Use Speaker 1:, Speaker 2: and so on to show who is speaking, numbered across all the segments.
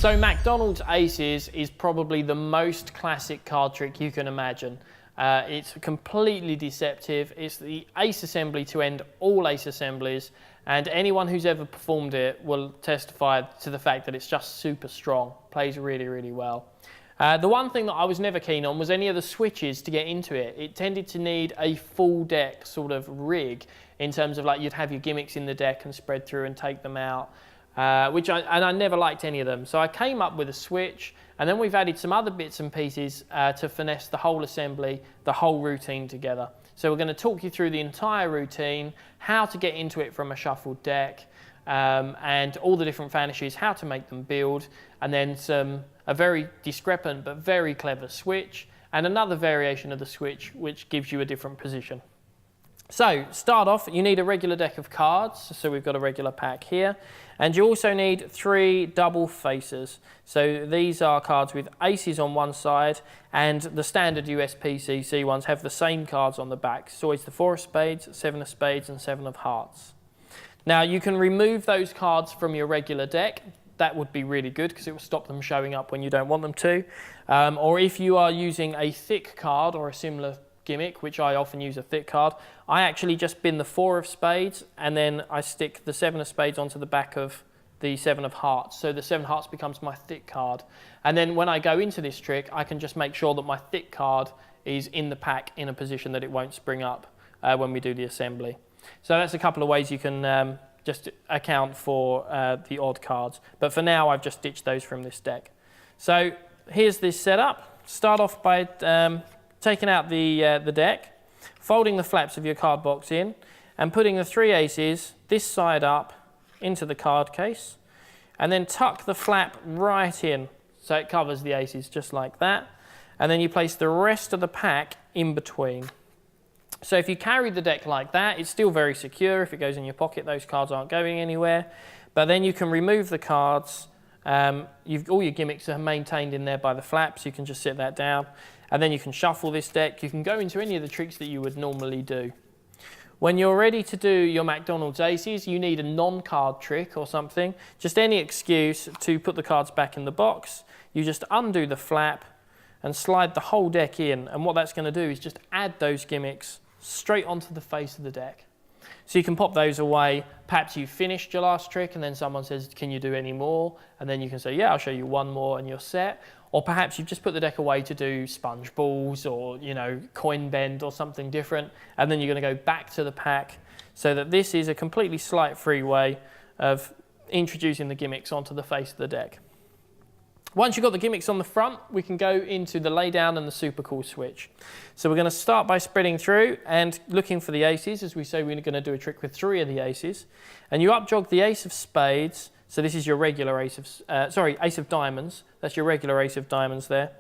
Speaker 1: So McDonald's Aces is probably the most classic card trick you can imagine. It's completely deceptive. It's the ace assembly to end all ace assemblies, and anyone who's ever performed it will testify to the fact that it's just super strong. Plays really, really well. The one thing that I was never keen on was any of the switches to get into it. It tended to need a full deck sort of rig in terms of like you'd have your gimmicks in the deck and spread through and take them out. I never liked any of them. So I came up with a switch, and then we've added some other bits and pieces to finesse the whole assembly, the whole routine together. So we're going to talk you through the entire routine, how to get into it from a shuffled deck, and all the different vanishes, how to make them build, and then a very discrepant but very clever switch, and another variation of the switch which gives you a different position. So, start off, you need a regular deck of cards, so we've got a regular pack here, and you also need 3 double faces. So these are cards with aces on one side, and the standard USPCC ones have the same cards on the back. It's always the 4 of spades, 7 of spades, and 7 of hearts. Now, you can remove those cards from your regular deck. That would be really good because it will stop them showing up when you don't want them to. Or if you are using a thick card or a similar gimmick, which I often use a thick card, I actually just bin the 4 of spades and then I stick the 7 of spades onto the back of the 7 of hearts. So the 7 of hearts becomes my thick card. And then when I go into this trick, I can just make sure that my thick card is in the pack in a position that it won't spring up when we do the assembly. So that's a couple of ways you can just account for the odd cards. But for now, I've just ditched those from this deck. So here's this setup. Start off by taking out the deck, folding the flaps of your card box in, and putting the 3 aces this side up into the card case, and then tuck the flap right in so it covers the aces just like that. And then you place the rest of the pack in between. So if you carry the deck like that, it's still very secure. If it goes in your pocket, those cards aren't going anywhere. But then you can remove the cards. All your gimmicks are maintained in there by the flaps. You can just sit that down. And then you can shuffle this deck. You can go into any of the tricks that you would normally do. When you're ready to do your McDonald's Aces, you need a non-card trick or something. Just any excuse to put the cards back in the box. You just undo the flap and slide the whole deck in. And what that's going to do is just add those gimmicks straight onto the face of the deck. So you can pop those away. Perhaps you've finished your last trick and then someone says, can you do any more? And then you can say, yeah, I'll show you one more and you're set. Or perhaps you've just put the deck away to do sponge balls or, you know, coin bend or something different. And then you're going to go back to the pack, so that this is a completely sleight-free way of introducing the gimmicks onto the face of the deck. Once you've got the gimmicks on the front, we can go into the laydown and the super cool switch. So we're going to start by spreading through and looking for the aces. As we say, we're going to do a trick with 3 of the aces. And you up-jog the ace of spades. So this is your regular ace of, ace of diamonds. That's your regular ace of diamonds there.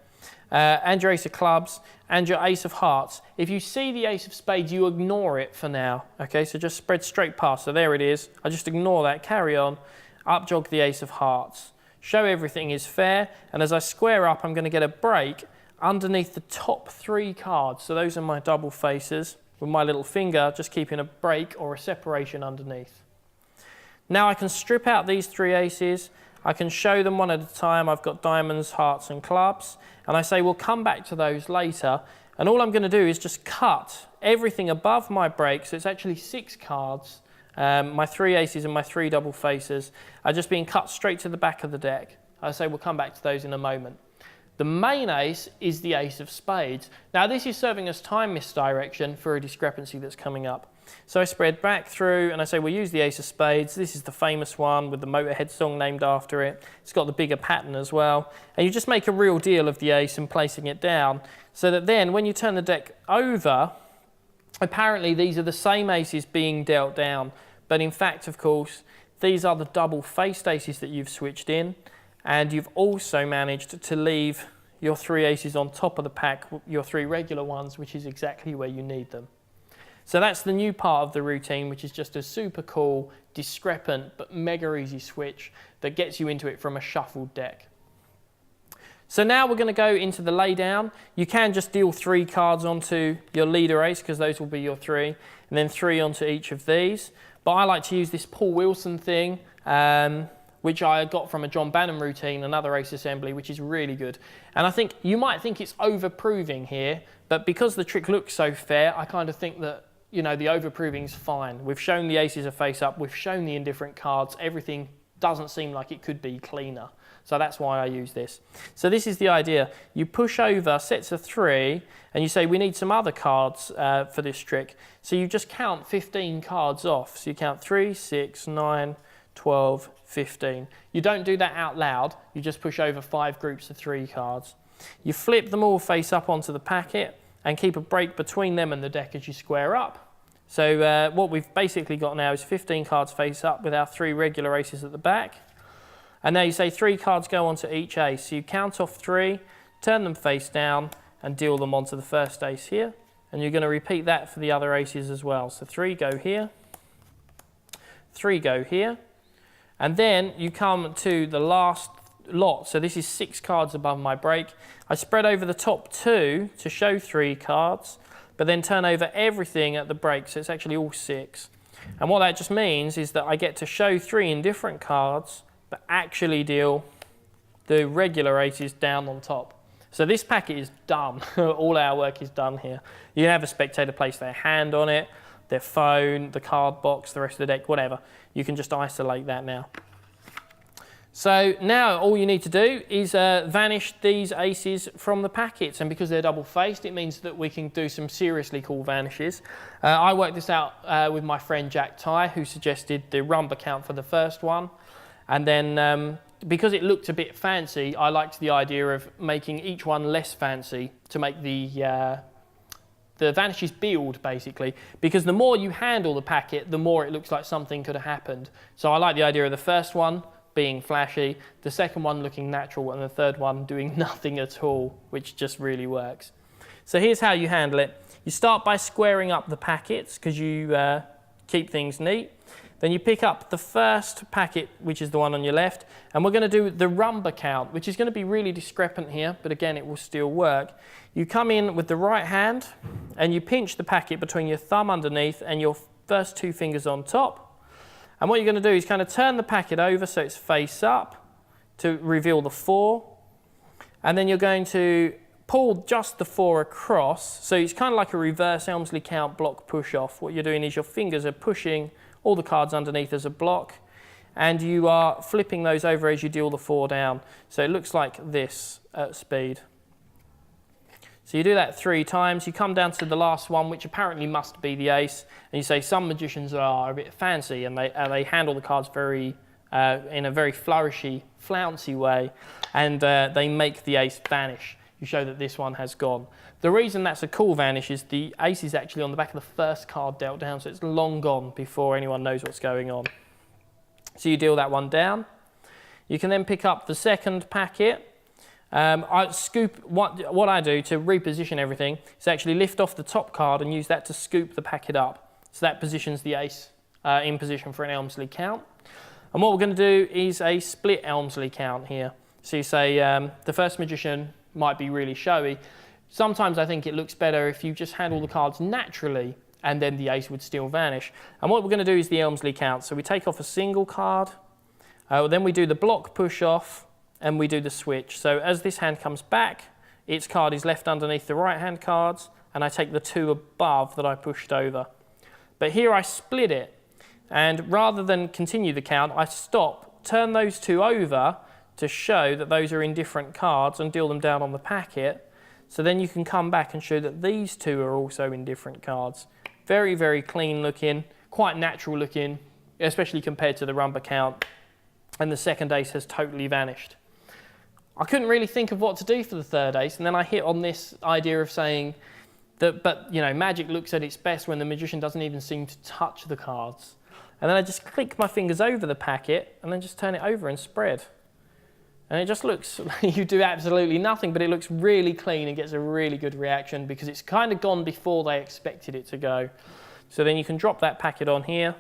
Speaker 1: And your ace of clubs and your ace of hearts. If you see the ace of spades, you ignore it for now. Okay, so just spread straight past. So there it is. I just ignore that, carry on, up-jog the ace of hearts. Show everything is fair, and as I square up, I'm going to get a break underneath the top 3 cards. So those are my double faces, with my little finger just keeping a break or a separation underneath. Now I can strip out these 3 aces. I can show them one at a time. I've got diamonds, hearts, and clubs. And I say we'll come back to those later. And all I'm going to do is just cut everything above my break. So it's actually 6 cards. My 3 aces and my 3 double faces are just being cut straight to the back of the deck. I say we'll come back to those in a moment. The main ace is the ace of spades. Now this is serving as time misdirection for a discrepancy that's coming up. So I spread back through and I say we'll use the ace of spades. This is the famous one with the Motorhead song named after it. It's got the bigger pattern as well. And you just make a real deal of the ace and placing it down, so that then when you turn the deck over, apparently these are the same aces being dealt down. But in fact, of course, these are the double-faced aces that you've switched in, and you've also managed to leave your 3 aces on top of the pack, your 3 regular ones, which is exactly where you need them. So that's the new part of the routine, which is just a super cool, discrepant, but mega easy switch that gets you into it from a shuffled deck. So now we're going to go into the laydown. You can just deal 3 cards onto your leader ace, because those will be your 3, and then 3 onto each of these. But I like to use this Paul Wilson thing, which I got from a John Bannon routine, another ace assembly, which is really good. And I think you might think it's over-proving here, but because the trick looks so fair, I kind of think that, you know, the over-proving's fine. We've shown the aces are face up, we've shown the indifferent cards, everything doesn't seem like it could be cleaner. So that's why I use this. So this is the idea. You push over sets of 3 and you say we need some other cards for this trick. So you just count 15 cards off. So you count 3, 6, 9, 12, 15. You don't do that out loud. You just push over 5 groups of 3 cards. You flip them all face up onto the packet and keep a break between them and the deck as you square up. So what we've basically got now is 15 cards face up with our 3 regular aces at the back. And now you say 3 cards go onto each ace. So you count off 3, turn them face down and deal them onto the first ace here. And you're going to repeat that for the other aces as well. So 3 go here, 3 go here. And then you come to the last lot. So this is 6 cards above my break. I spread over the top 2 to show 3 cards, but then turn over everything at the break. So it's actually all 6. And what that just means is that I get to show 3 indifferent cards, but actually deal the regular aces down on top. So this packet is done. All our work is done here. You can have a spectator place their hand on it, their phone, the card box, the rest of the deck, whatever. You can just isolate that now. So now all you need to do is vanish these aces from the packets, and because they're double faced, it means that we can do some seriously cool vanishes. I worked this out with my friend Jack Ty, who suggested the rumba count for the first one. And then, because it looked a bit fancy, I liked the idea of making each one less fancy to make the vanishes build, basically. Because the more you handle the packet, the more it looks like something could have happened. So I like the idea of the first one being flashy, the second one looking natural, and the third one doing nothing at all, which just really works. So here's how you handle it. You start by squaring up the packets, because you keep things neat. Then you pick up the first packet, which is the one on your left, and we're going to do the rumba count, which is going to be really discrepant here, but again, it will still work. You come in with the right hand, and you pinch the packet between your thumb underneath and your first 2 fingers on top. And what you're going to do is kind of turn the packet over so it's face up to reveal the 4. And then you're going to pull just the 4 across. So it's kind of like a reverse Elmsley count block push off. What you're doing is your fingers are pushing all the cards underneath as a block, and you are flipping those over as you deal the 4 down. So it looks like this at speed. So you do that 3 times, you come down to the last one, which apparently must be the ace, and you say some magicians are a bit fancy and they handle the cards very in a very flourishy, flouncy way, and they make the ace vanish. You show that this one has gone. The reason that's a cool vanish is the ace is actually on the back of the first card dealt down, so it's long gone before anyone knows what's going on. So you deal that one down. You can then pick up the second packet. I scoop, what I do to reposition everything is actually lift off the top card and use that to scoop the packet up. So that positions the ace in position for an Elmsley count. And what we're going to do is a split Elmsley count here. So you say the first magician might be really showy. Sometimes I think it looks better if you just handle the cards naturally and then the ace would still vanish. And what we're going to do is the Elmsley count. So we take off a single card, then we do the block push off, and we do the switch. So as this hand comes back, its card is left underneath the right hand cards, and I take the 2 above that I pushed over. But here I split it, and rather than continue the count, I stop, turn those 2 over to show that those are indifferent cards and deal them down on the packet. So then you can come back and show that these 2 are also indifferent cards. Very, very clean looking, quite natural looking, especially compared to the rumba count. And the second ace has totally vanished. I couldn't really think of what to do for the third ace, and then I hit on this idea of saying that, but you know, magic looks at its best when the magician doesn't even seem to touch the cards. And then I just click my fingers over the packet and then just turn it over and spread. And it just looks, you do absolutely nothing, but it looks really clean and gets a really good reaction because it's kind of gone before they expected it to go. So then you can drop that packet on here,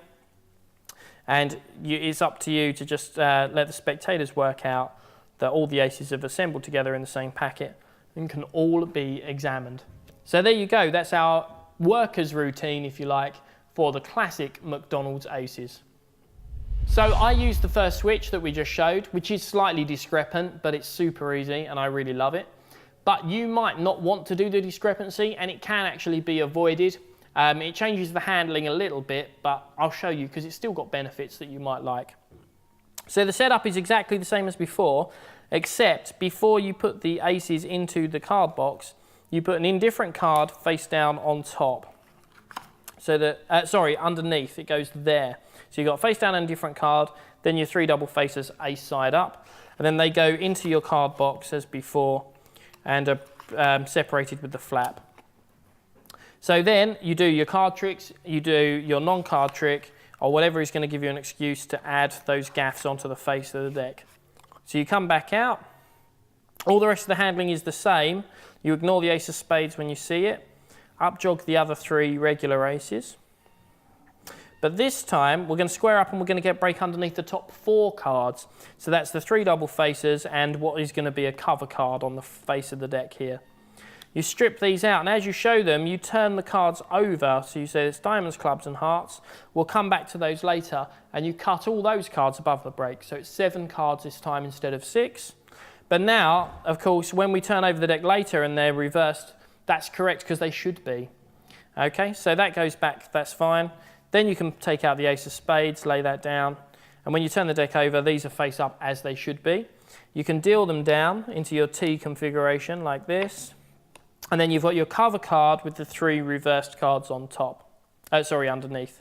Speaker 1: and it's up to you to just let the spectators work out that all the aces have assembled together in the same packet and can all be examined. So there you go, that's our workers' routine, if you like, for the classic McDonald's Aces. So I used the first switch that we just showed, which is slightly discrepant, but it's super easy and I really love it. But you might not want to do the discrepancy, and it can actually be avoided. It changes the handling a little bit, but I'll show you because it's still got benefits that you might like. So the setup is exactly the same as before, except before you put the aces into the card box, you put an indifferent card face down on top. So that, sorry, underneath, it goes there. So you've got face down and indifferent card, then your 3 double faces ace side up, and then they go into your card box as before and are separated with the flap. So then you do your card tricks, you do your non-card trick, or whatever is going to give you an excuse to add those gaffs onto the face of the deck. So you come back out, all the rest of the handling is the same. You ignore the ace of spades when you see it, up jog the other 3 regular aces. But this time we're going to square up and we're going to get break underneath the top 4 cards. So that's the 3 double faces and what is going to be a cover card on the face of the deck here. You strip these out, and as you show them, you turn the cards over. So you say it's diamonds, clubs and hearts. We'll come back to those later, and you cut all those cards above the break. So it's 7 cards this time instead of 6. But now, of course, when we turn over the deck later and they're reversed, that's correct because they should be. Okay, so that goes back, that's fine. Then you can take out the ace of spades, lay that down, and when you turn the deck over, these are face up as they should be. You can deal them down into your T configuration like this, and then you've got your cover card with the 3 reversed cards on top. Underneath.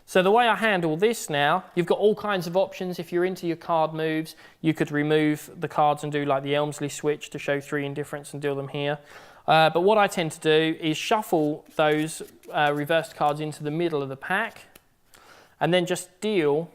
Speaker 1: So the way I handle this now, you've got all kinds of options. If you're into your card moves, you could remove the cards and do like the Elmsley switch to show 3 indifferents and deal them here. But what I tend to do is shuffle those reversed cards into the middle of the pack and then just deal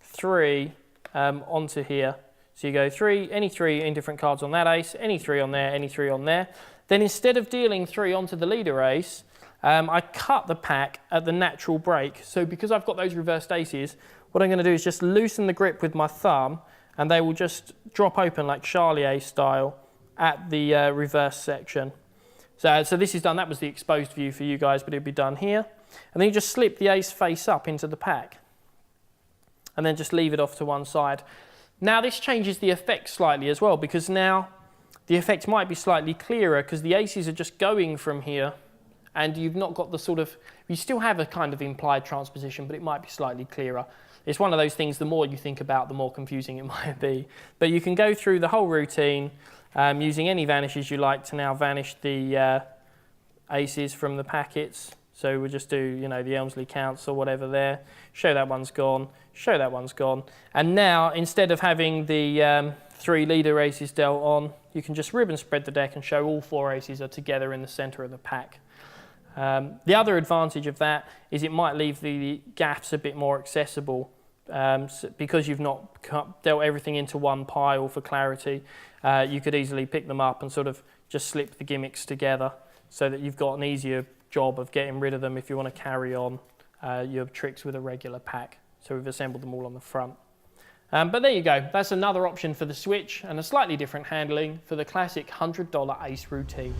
Speaker 1: 3 onto here. So you go any 3 indifferent cards on that ace, any 3 on there, any 3 on there. Then instead of dealing 3 onto the leader ace, I cut the pack at the natural break. So because I've got those reversed aces, what I'm going to do is just loosen the grip with my thumb and they will just drop open like Charlier style at the reverse section. So this is done, that was the exposed view for you guys, but it'd be done here. And then you just slip the ace face up into the pack and then just leave it off to one side. Now this changes the effect slightly as well, because now the effect might be slightly clearer because the aces are just going from here and you've not got the sort of, you still have a kind of implied transposition, but it might be slightly clearer. It's one of those things, the more you think about, the more confusing it might be. But you can go through the whole routine using any vanishes you like to now vanish the aces from the packets. So we'll just do, you know, the Elmsley counts or whatever there. Show that one's gone, show that one's gone. And now, instead of having the 3 leader aces dealt on, you can just ribbon spread the deck and show all 4 aces are together in the center of the pack. The other advantage of that is it might leave the gaps a bit more accessible because you've not dealt everything into one pile for clarity. You could easily pick them up and sort of just slip the gimmicks together so that you've got an easier job of getting rid of them if you want to carry on your tricks with a regular pack. So we've assembled them all on the front. But there you go, that's another option for the switch and a slightly different handling for the classic $100 ace routine.